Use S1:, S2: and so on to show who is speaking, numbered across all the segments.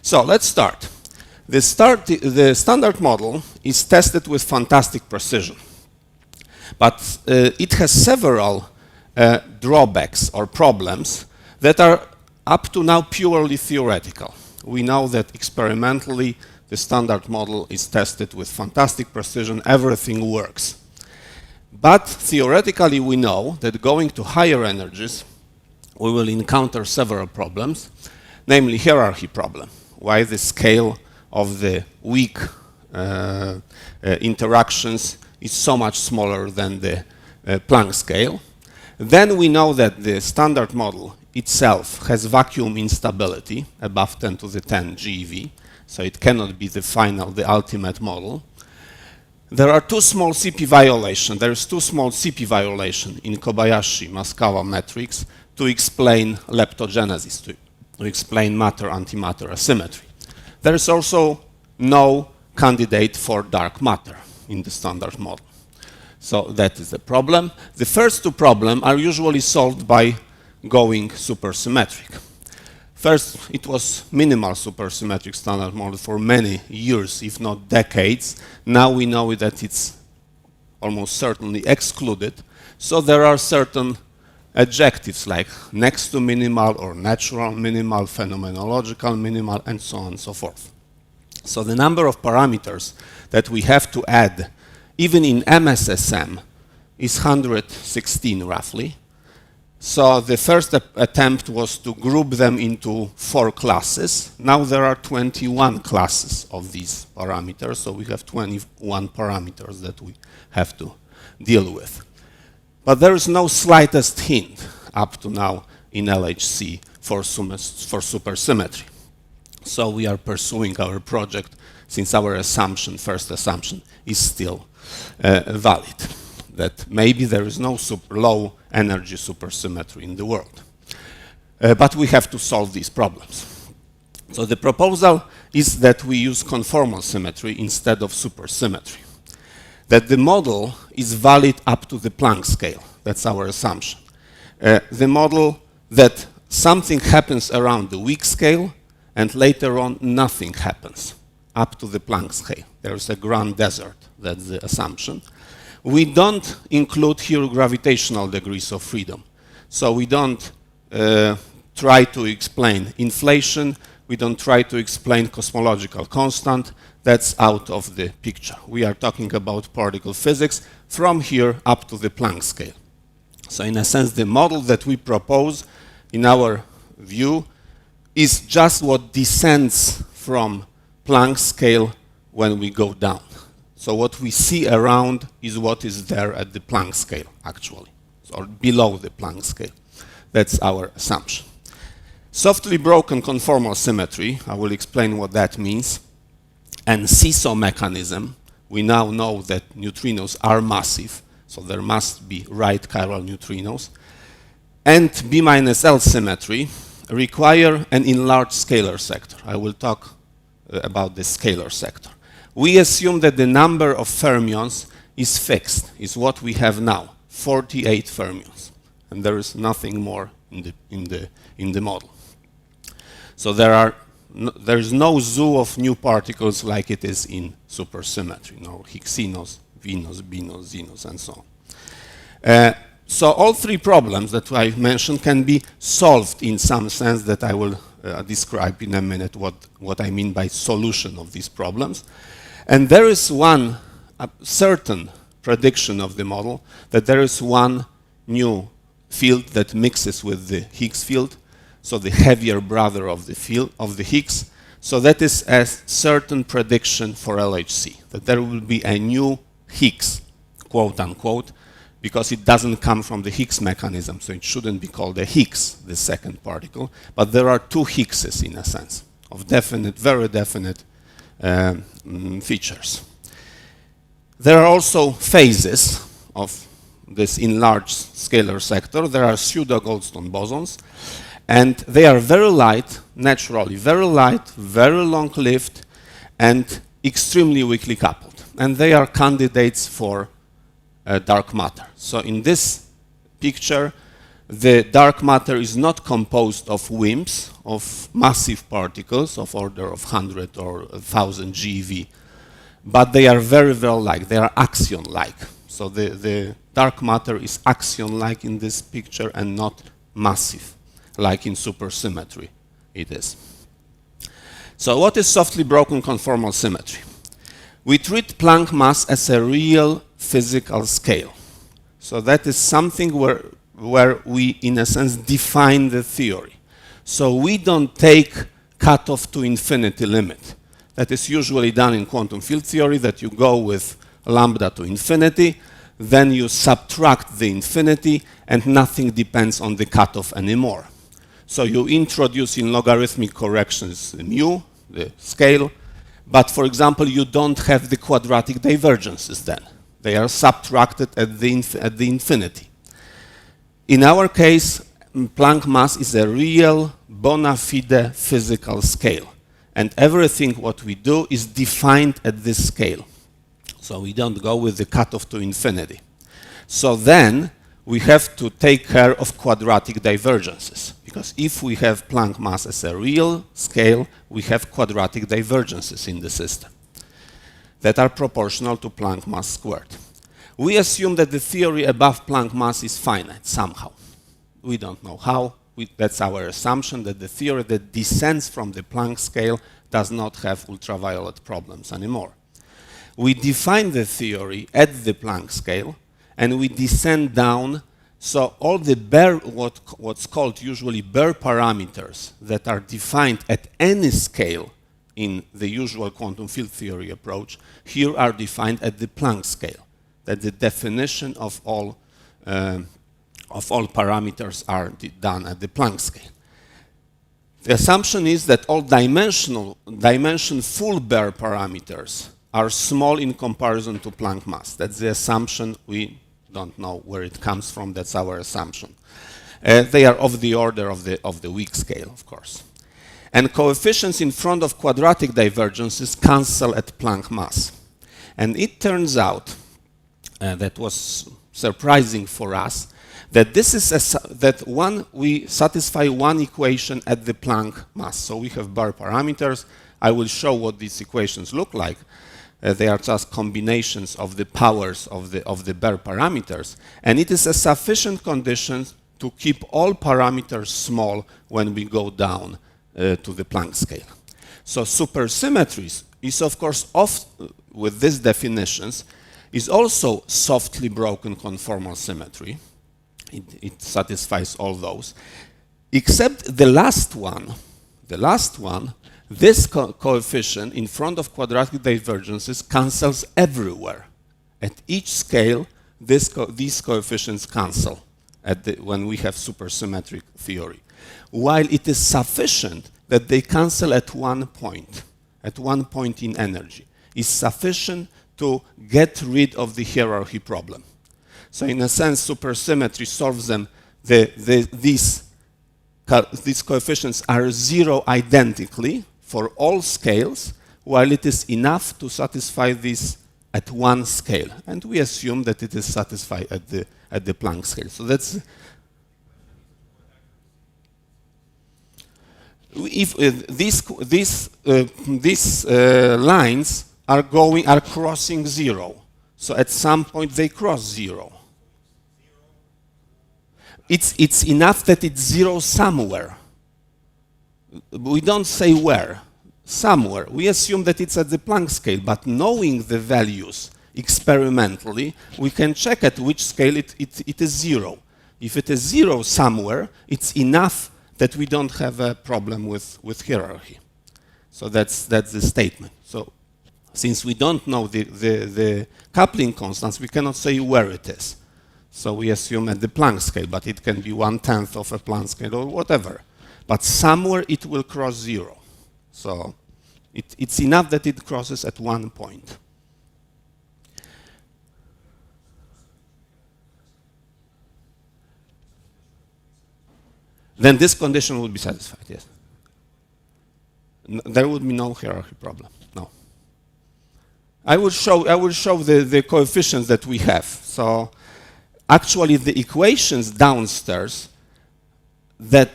S1: So let's start. The standard model is tested with fantastic precision, but it has several drawbacks or problems that are up to now purely theoretical. We know that experimentally the standard model is tested with fantastic precision, everything works. But theoretically we know that going to higher energies we will encounter several problems, namely hierarchy problem, why the scale of the weak interactions is so much smaller than the Planck scale. Then we know that the standard model itself has vacuum instability above 10 to the 10 GeV, so it cannot be the final, the ultimate model. There are two small CP violations. There is two small CP violation in Kobayashi-Maskawa matrix to explain leptogenesis, to explain matter-antimatter asymmetry. There is also no candidate for dark matter in the standard model. So that is the problem. The first two problems are usually solved by going supersymmetric. First, it was minimal supersymmetric standard model for many years, if not decades. Now we know that it's almost certainly excluded. So there are certain adjectives like next to minimal or natural minimal, phenomenological minimal, and so on and so forth. So the number of parameters that we have to add, even in MSSM, is 116 roughly. So the first attempt was to group them into 4 classes. Now there are 21 classes of these parameters, so we have 21 parameters that we have to deal with. But there is no slightest hint up to now in LHC for supersymmetry. So we are pursuing our project since our assumption, first assumption, is still valid, that maybe there is no low energy supersymmetry in the world. But we have to solve these problems. So the proposal is that we use conformal symmetry instead of supersymmetry. That the model is valid up to the Planck scale. That's our assumption. The model that something happens around the weak scale and later on nothing happens up to the Planck scale. There is a grand desert. That's the assumption. We don't include here gravitational degrees of freedom. So we don't try to explain inflation. We don't try to explain cosmological constant. That's out of the picture. We are talking about particle physics from here up to the Planck scale. So in a sense, the model that we propose, in our view, is just what descends from Planck scale when we go down. So what we see around is what is there at the Planck scale, actually, or below the Planck scale. That's our assumption. Softly broken conformal symmetry, I will explain what that means. And seesaw mechanism, we now know that neutrinos are massive, so there must be right chiral neutrinos. And B-L symmetry require an enlarged scalar sector. I will talk about the scalar sector. We assume that the number of fermions is fixed, is what we have now, 48 fermions. And there is nothing more in the model. So there is no zoo of new particles like it is in supersymmetry, no Higgs-Zenos, Venus, Binos, Zenos, and so on. So all 3 problems that I mentioned can be solved in some sense that I will describe in a minute what I mean by solution of these problems. And there is one certain prediction of the model, that there is one new field that mixes with the Higgs field, so the heavier brother of the field of the Higgs. So that is a certain prediction for LHC, that there will be a new Higgs, quote unquote, because it doesn't come from the Higgs mechanism, so it shouldn't be called a Higgs, the second particle. But there are 2 Higgses in a sense, of definite, very definite features. There are also phases of this enlarged scalar sector. There are pseudo-Goldstone bosons, and they are very light, naturally very light, very long-lived, and extremely weakly coupled. And they are candidates for dark matter. So in this picture, the dark matter is not composed of WIMPs of massive particles of order of 100 or 1,000 GeV, but they are very, very like, they are axion-like. So the dark matter is axion-like in this picture and not massive, like in supersymmetry it is. So what is softly broken conformal symmetry? We treat Planck mass as a real physical scale. So that is something where we, in a sense, define the theory. So we don't take cutoff to infinity limit. That is usually done in quantum field theory, that you go with lambda to infinity, then you subtract the infinity, and nothing depends on the cutoff anymore. So you introduce in logarithmic corrections mu, the scale, but for example, you don't have the quadratic divergences then. They are subtracted at the infinity. In our case, Planck mass is a real bona fide physical scale. And everything what we do is defined at this scale. So we don't go with the cutoff to infinity. So then we have to take care of quadratic divergences. Because if we have Planck mass as a real scale, we have quadratic divergences in the system that are proportional to Planck mass squared. We assume that the theory above Planck mass is finite somehow. We don't know how. That's our assumption, that the theory that descends from the Planck scale does not have ultraviolet problems anymore. We define the theory at the Planck scale, and we descend down. So all the bare, what's called usually bare parameters that are defined at any scale in the usual quantum field theory approach, here are defined at the Planck scale. That the definition of all parameters are done at the Planck scale. The assumption is that all dimension full bare parameters are small in comparison to Planck mass. That's the assumption. We don't know where it comes from. That's our assumption. They are of the order of the weak scale, of course. And coefficients in front of quadratic divergences cancel at Planck mass. And it turns out, that was surprising for us, that this is we satisfy one equation at the Planck mass. So we have bare parameters. I will show what these equations look like. They are just combinations of the powers of the bare parameters, and it is a sufficient condition to keep all parameters small when we go down to the Planck scale. So supersymmetry is, of course, with these definitions, is also softly broken conformal symmetry. It satisfies all those, except the last one. The last one, this coefficient in front of quadratic divergences cancels everywhere. At each scale, these coefficients cancel when we have supersymmetric theory, while it is sufficient that they cancel at one point in energy, is sufficient to get rid of the hierarchy problem. So in a sense, supersymmetry solves them. These coefficients are zero identically for all scales, while it is enough to satisfy this at one scale. And we assume that it is satisfied at the Planck scale. So that's if these lines are crossing zero. So at some point they cross zero. It's enough that it's zero somewhere. We don't say where. Somewhere. We assume that it's at the Planck scale, but knowing the values experimentally, we can check at which scale it is zero. If it is zero somewhere, it's enough that we don't have a problem with hierarchy. So that's the statement. So since we don't know the coupling constants, we cannot say where it is. So we assume at the Planck scale, but it can be 1/10 of a Planck scale or whatever. But somewhere it will cross zero. So it's enough that it crosses at one point. Then this condition would be satisfied, yes. There would be no hierarchy problem, no. I will show the coefficients that we have. So actually the equations downstairs that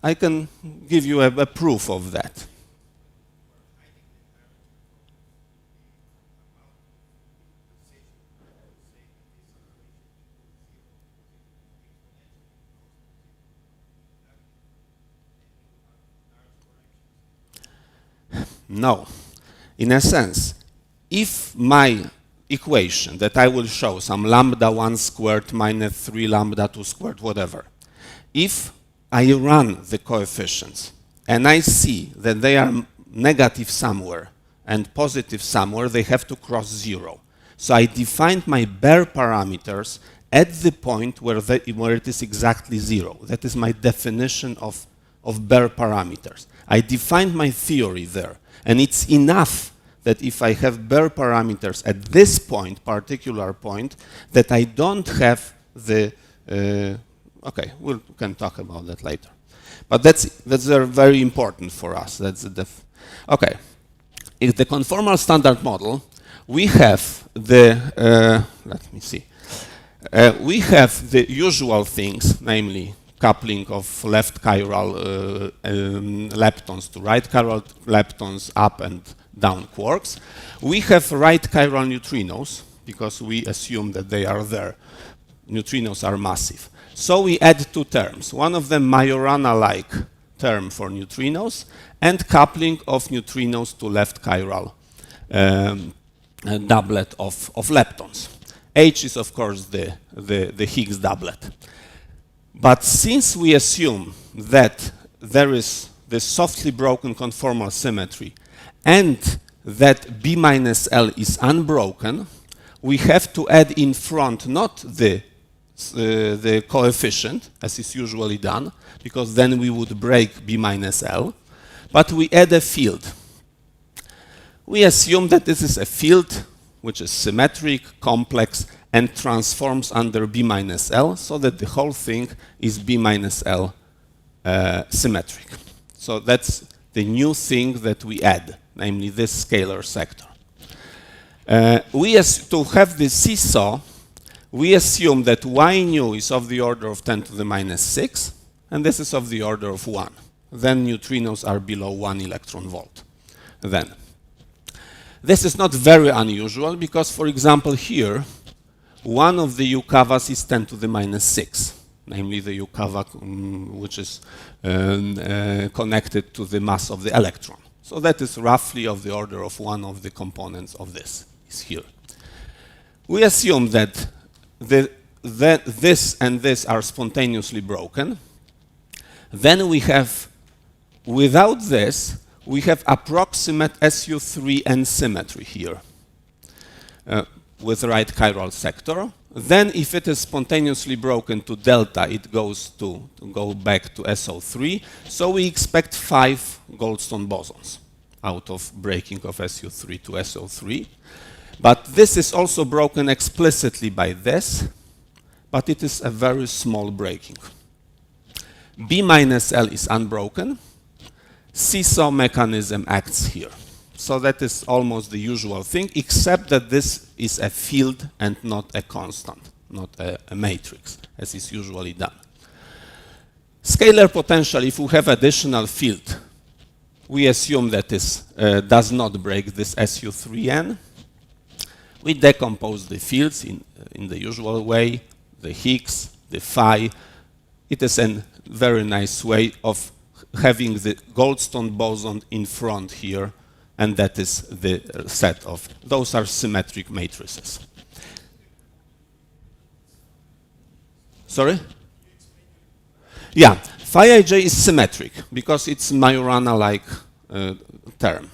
S1: I can give you a proof of that. No. In a sense, if my equation that I will show, some lambda 1 squared minus 3 lambda 2 squared, whatever, if I run the coefficients and I see that they are negative somewhere and positive somewhere, they have to cross 0. So I defined my bare parameters at the point where it is exactly 0. That is my definition of bare parameters. I defined my theory there. And it's enough that if I have bare parameters at this point, particular point, that I don't have the... okay, we can talk about that later. But that's very important for us. That's okay. In the conformal standard model, we have the... let me see. We have the usual things, namely coupling of left chiral leptons to right chiral leptons, up and down quarks. We have right chiral neutrinos, because we assume that they are there. Neutrinos are massive. So we add two terms. One of them Majorana-like term for neutrinos, and coupling of neutrinos to left chiral doublet of leptons. H is, of course, the Higgs doublet. But since we assume that there is this softly broken conformal symmetry and that B minus L is unbroken, we have to add in front not the coefficient, as is usually done, because then we would break B minus L, but we add a field. We assume that this is a field which is symmetric, complex, and transforms under B minus L, so that the whole thing is B minus L symmetric. So that's the new thing that we add, namely this scalar sector. To have the seesaw, we assume that y nu is of the order of 10 to the minus 6, and this is of the order of 1. Then neutrinos are below 1 electron volt. Then. This is not very unusual, because, for example, here, one of the U-cavas is 10 to the minus 6, namely the U-cava which is connected to the mass of the electron. So that is roughly of the order of one of the components of this is here. We assume that this and this are spontaneously broken. Then we have, without this, we have approximate SU3N symmetry here. With right chiral sector. Then if it is spontaneously broken to delta, it goes to go back to SO3. So we expect 5 Goldstone bosons out of breaking of SU3 to SO3. But this is also broken explicitly by this, but it is a very small breaking. B minus L is unbroken. Seesaw mechanism acts here. So that is almost the usual thing, except that this is a field and not a constant, not a matrix, as is usually done. Scalar potential, if we have additional field, we assume that this does not break this SU3N. We decompose the fields in the usual way, the Higgs, the phi. It is a very nice way of having the Goldstone boson in front here, and that is the set of, those are symmetric matrices. Sorry? Yeah, phi ij is symmetric because it's Majorana-like term.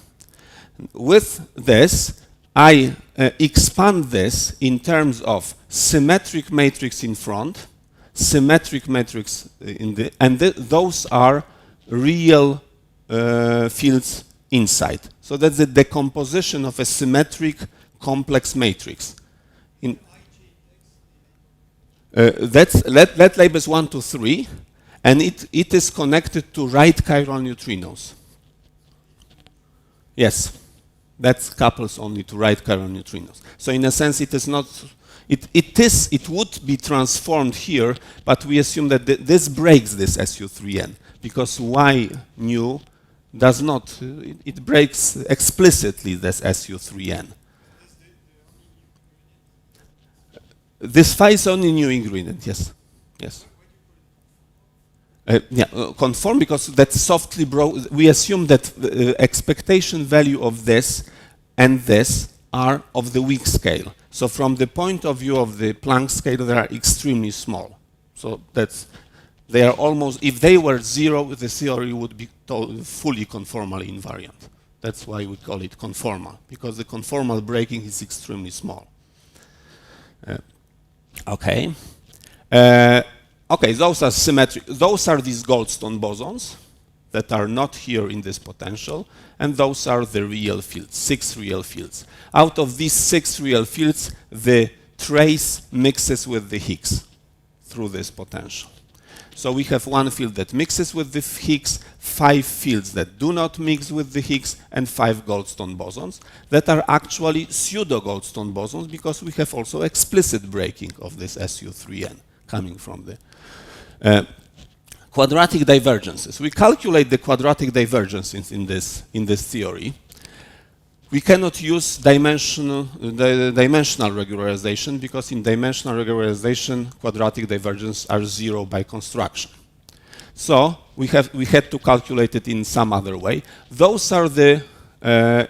S1: With this, I expand this in terms of symmetric matrix in front, symmetric matrix in the, and those are real fields inside. So that's the decomposition of a symmetric complex matrix. That labels 1 to 3, and it is connected to right chiral neutrinos. Yes, that couples only to right chiral neutrinos. So in a sense, it is not. It would be transformed here, but we assume that this breaks this SU3N. because y nu does not, it breaks explicitly this SU3n. This phi is only new ingredient, yes. Yes. Conform because that's softly broke. We assume that the expectation value of this and this are of the weak scale. So from the point of view of the Planck scale, they are extremely small. So that's, they are almost, if they were zero, the theory would be fully conformally invariant. That's why we call it conformal, because the conformal breaking is extremely small. Okay. Okay, those are symmetric. Those are these Goldstone bosons that are not here in this potential, and those are the real fields, 6 real fields. Out of these 6 real fields, the trace mixes with the Higgs through this potential. So we have one field that mixes with the Higgs, 5 fields that do not mix with the Higgs, and 5 Goldstone bosons that are actually pseudo-Goldstone bosons because we have also explicit breaking of this SU3n coming from the quadratic divergences. We calculate the quadratic divergences in this theory. We cannot use dimensional regularization because in dimensional regularization, quadratic divergences are 0 by construction. So we had to calculate it in some other way. Those are the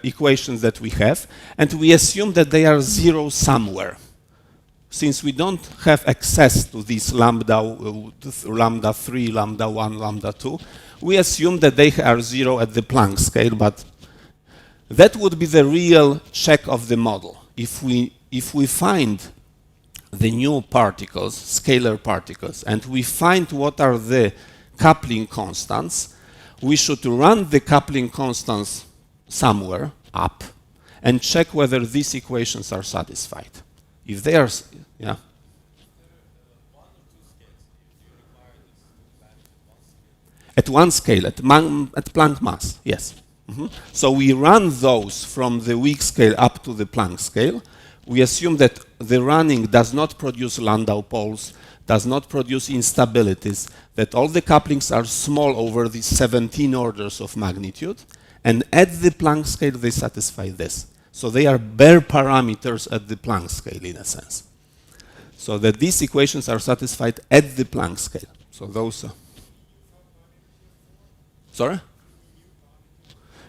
S1: equations that we have, and we assume that they are 0 somewhere. Since we don't have access to these lambda 3, lambda 1, lambda 2, we assume that they are 0 at the Planck scale, but that would be the real check of the model. If we find the new particles, scalar particles, and we find what are the coupling constants, we should run the coupling constants somewhere up and check whether these equations are satisfied. If they are, yeah. At one scale, at Planck mass, yes. So we run those from the weak scale up to the Planck scale. We assume that the running does not produce Landau poles, does not produce instabilities, that all the couplings are small over these 17 orders of magnitude, and at the Planck scale they satisfy this. So they are bare parameters at the Planck scale in a sense. So that these equations are satisfied at the Planck scale. So those are... Sorry?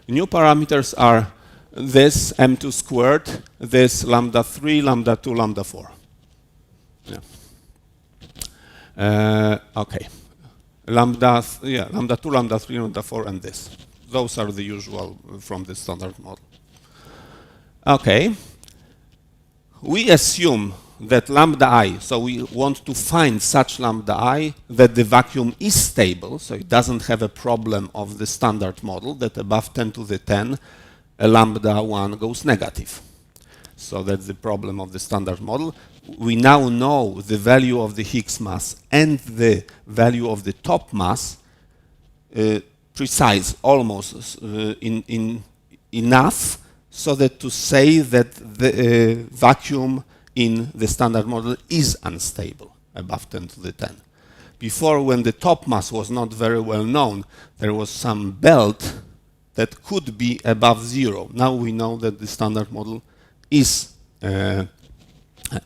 S1: New parameters are this m2 squared, this lambda 3, lambda 2, lambda 4. Yeah. Okay. Lambda 2, lambda 3, lambda 4, and this. Those are the usual from the standard model. Okay. We assume that lambda I, so we want to find such lambda I that the vacuum is stable, so it doesn't have a problem of the standard model that above 10 to the 10, a lambda 1 goes negative. So that's the problem of the standard model. We now know the value of the Higgs mass and the value of the top mass, precise, almost enough, so that to say that the vacuum in the standard model is unstable above 10 to the 10. Before, when the top mass was not very well known, there was some belt that could be above 0. Now we know that the standard model is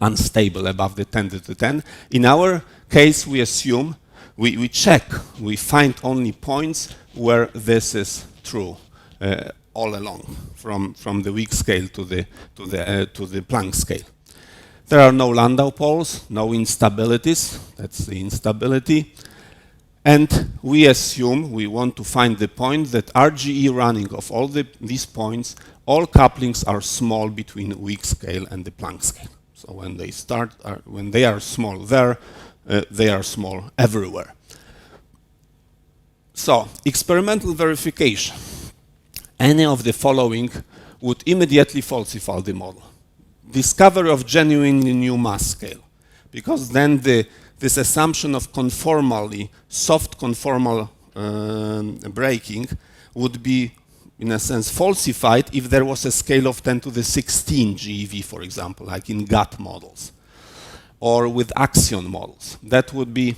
S1: unstable above the 10 to the 10. In our case, we assume, we check, we find only points where this is true all along, from the weak scale to the Planck scale. There are no Landau poles, no instabilities, that's the instability. And we assume, we want to find the point that RGE running of all these points, all couplings are small between weak scale and the Planck scale. So when they start, when they are small there, they are small everywhere. So, experimental verification. Any of the following would immediately falsify the model. Discovery of genuinely new mass scale, because then this assumption of conformally, soft conformal breaking would be, in a sense, falsified if there was a scale of 10 to the 16 GeV, for example, like in GATT models, or with axion models. That would be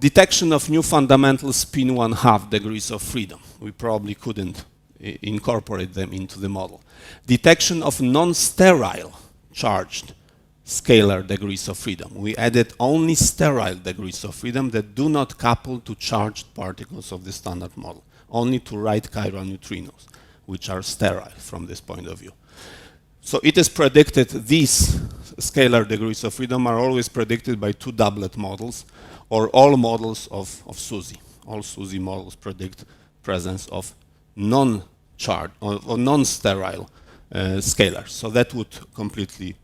S1: Detection of new fundamental spin 1/2 degrees of freedom. We probably couldn't incorporate them into the model. Detection of non-sterile charged scalar degrees of freedom. We added only sterile degrees of freedom that do not couple to charged particles of the standard model, only to right chiral neutrinos, which are sterile from this point of view. So it is predicted, these scalar degrees of freedom are always predicted by two doublet models, or all models of SUSY. All SUSY models predict presence of non-charged or non-sterile scalars. So that would completely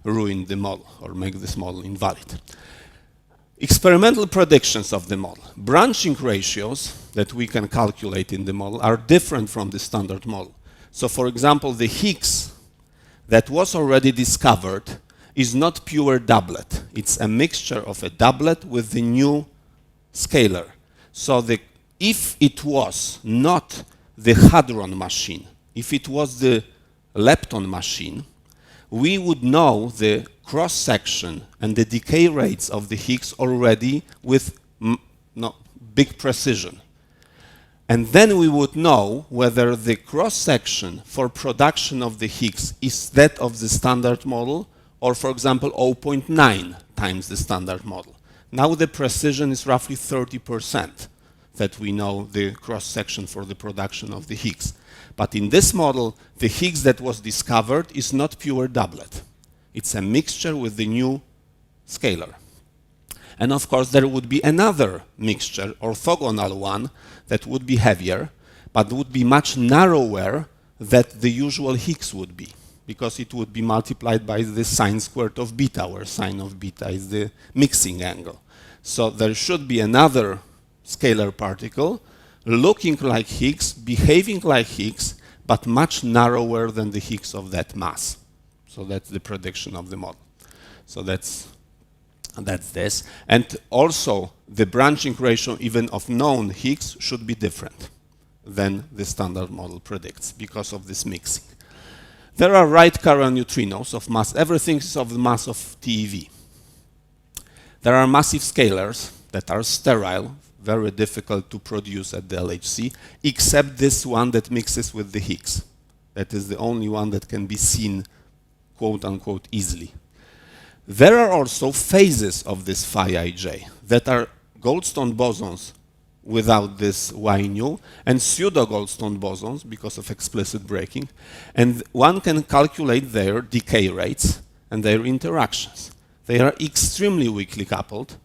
S1: ruin the model or make this model invalid. Experimental predictions of the model. Branching ratios that we can calculate in the model are different from the standard model. So for example, the Higgs that was already discovered is not pure doublet. It's a mixture of a doublet with the new scalar. So if it was not the hadron machine, if it was the lepton machine, we would know the cross-section and the decay rates of the Higgs already with big precision. And then we would know whether the cross-section for production of the Higgs is that of the standard model, or for example 0.9 times the standard model. Now the precision is roughly 30% that we know the cross-section for the production of the Higgs. But in this model, the Higgs that was discovered is not pure doublet. It's a mixture with the new scalar. And of course, there would be another mixture, orthogonal one, that would be heavier, but would be much narrower than the usual Higgs would be, because it would be multiplied by the sine squared of beta, where sine of beta is the mixing angle. So there should be another scalar particle looking like Higgs, behaving like Higgs, but much narrower than the Higgs of that mass. So that's the prediction of the model. So that's this. And also, the branching ratio even of known Higgs should be different than the standard model predicts because of this mixing. There are right chiral neutrinos of mass. Everything is of the mass of TeV. There are massive scalars that are sterile, very difficult to produce at the LHC, except this one that mixes with the Higgs. That is the only one that can be seen, quote unquote, easily. There are also phases of this phi ij that are Goldstone bosons without this y nu, and pseudo-Goldstone bosons because of explicit breaking. And one can calculate their decay rates and their interactions. They are extremely weakly coupled,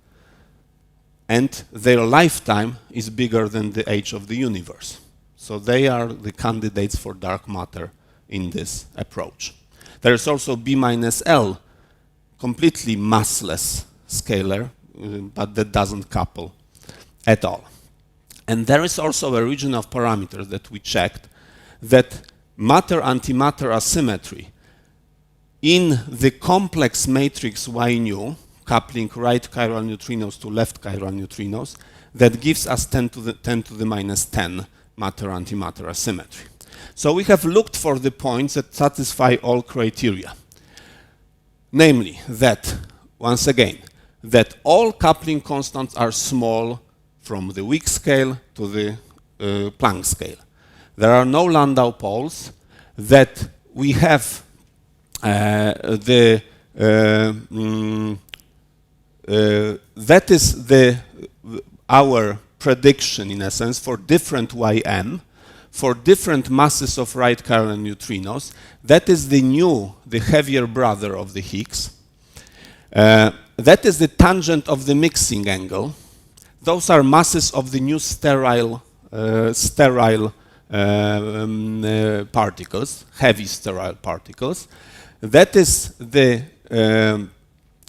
S1: and their lifetime is bigger than the age of the universe. So they are the candidates for dark matter in this approach. There is also B minus L, completely massless scalar, but that doesn't couple at all. And there is also a region of parameters that we checked, that matter-antimatter asymmetry in the complex matrix Y nu, coupling right chiral neutrinos to left chiral neutrinos, that gives us 10 to the minus 10 matter-antimatter asymmetry. So we have looked for the points that satisfy all criteria. Namely, that, once again, that all coupling constants are small from the weak scale to the Planck scale. There are no Landau poles, that we have that is our prediction, in a sense, for different Ym, for different masses of right chiral neutrinos. That is the heavier brother of the Higgs. That is the tangent of the mixing angle. Those are masses of the new sterile particles, heavy sterile particles. That is the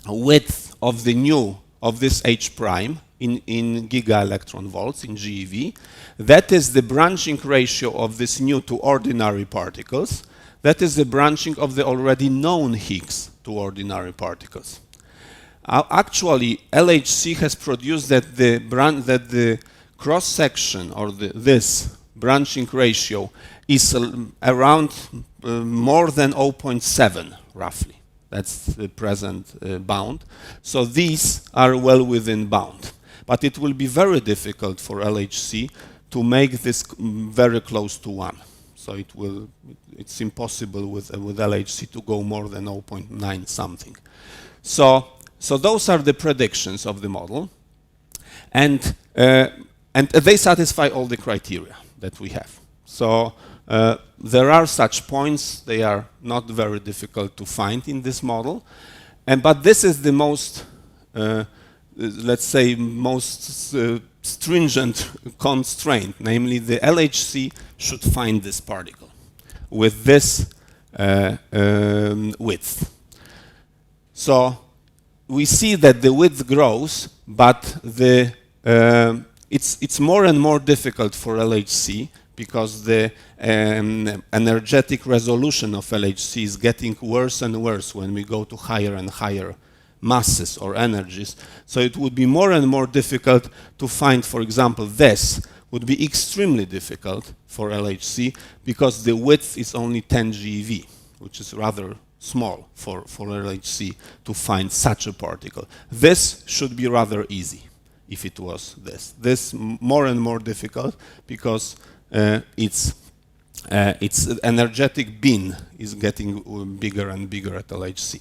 S1: width of the new of this H prime in giga-electron volts, in GeV. That is the branching ratio of this new to ordinary particles. That is the branching of the already known Higgs to ordinary particles. Actually, LHC has produced that the cross-section, or this branching ratio, is around more than 0.7, roughly. That's the present bound. So these are well within bound. But it will be very difficult for LHC to make this very close to 1. So it's impossible with LHC to go more than 0.9 something. So those are the predictions of the model. And they satisfy all the criteria that we have. So there are such points. They are not very difficult to find in this model. But this is the most, let's say, most stringent constraint. Namely, the LHC should find this particle with this width. So we see that the width grows, but it's more and more difficult for LHC because the energetic resolution of LHC is getting worse and worse when we go to higher and higher masses or energies. So it would be more and more difficult to find, for example, this would be extremely difficult for LHC because the width is only 10 GeV, which is rather small for LHC to find such a particle. This should be rather easy if it was this. This more and more difficult because its energetic bin is getting bigger and bigger at LHC.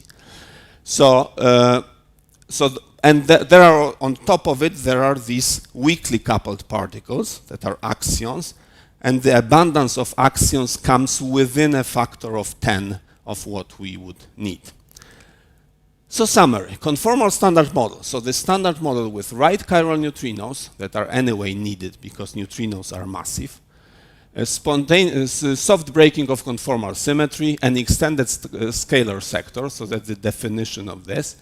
S1: There are, on top of it, there are these weakly coupled particles that are axions, and the abundance of axions comes within a factor of 10 of what we would need. So summary, conformal standard model. So the standard model with right chiral neutrinos that are anyway needed because neutrinos are massive, a spontaneous soft breaking of conformal symmetry, and extended scalar sector, so that's the definition of this.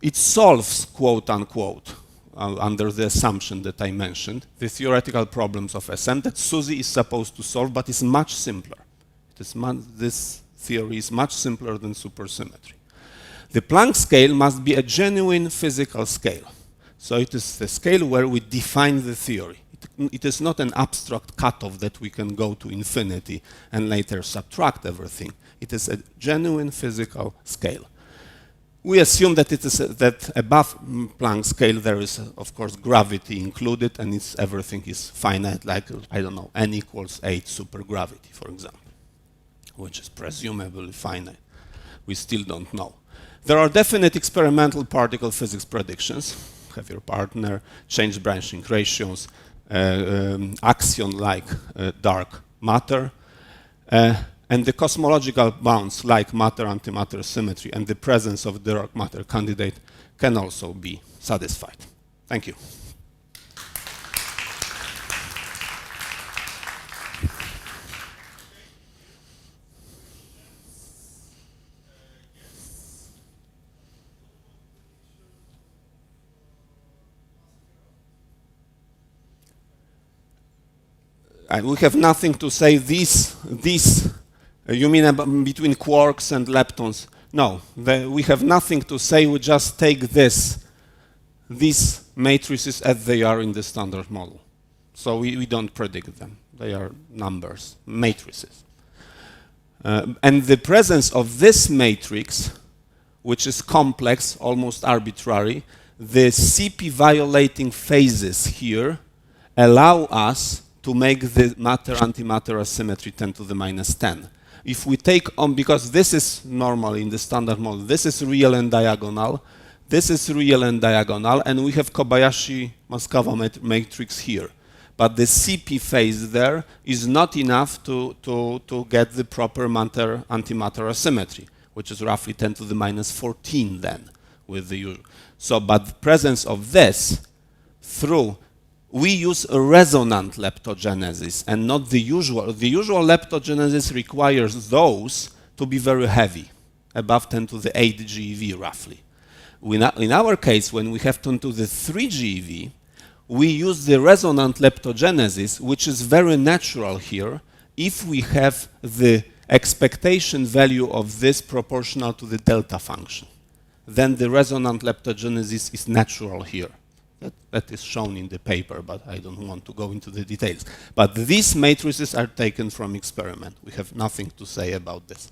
S1: It solves, quote unquote, under the assumption that I mentioned, the theoretical problems of SM that SUSY is supposed to solve, but is much simpler. This theory is much simpler than supersymmetry. The Planck scale must be a genuine physical scale. So it is the scale where we define the theory. It is not an abstract cutoff that we can go to infinity and later subtract everything. It is a genuine physical scale. We assume that that above Planck scale there is, of course, gravity included, and everything is finite, like, I don't know, n equals 8 supergravity, for example, which is presumably finite. We still don't know. There are definite experimental particle physics predictions. Have your partner, change branching ratios, axion-like dark matter, and the cosmological bounds like matter-antimatter symmetry and the presence of the dark matter candidate can also be satisfied. Thank you. We have nothing to say. These you mean between quarks and leptons? No, we have nothing to say. We just take these matrices as they are in the standard model. So we don't predict them. They are numbers, matrices. And the presence of this matrix, which is complex, almost arbitrary, the CP violating phases here allow us to make the matter-antimatter asymmetry 10 to the minus 10. If we take on, because this is normally in the standard model, this is real and diagonal, this is real and diagonal, and we have Kobayashi-Mascava matrix here. But the CP phase there is not enough to get the proper matter-antimatter asymmetry, which is roughly 10 to the minus 14 then, with the usual. So, but the presence of this through we use a resonant leptogenesis and not the usual. The usual leptogenesis requires those to be very heavy, above 10 to the 8 GeV roughly. In our case, when we have 10 to the 3 GeV, we use the resonant leptogenesis, which is very natural here, if we have the expectation value of this proportional to the delta function. Then the resonant leptogenesis is natural here. That is shown in the paper, but I don't want to go into the details. But these matrices are taken from experiment. We have nothing to say about this.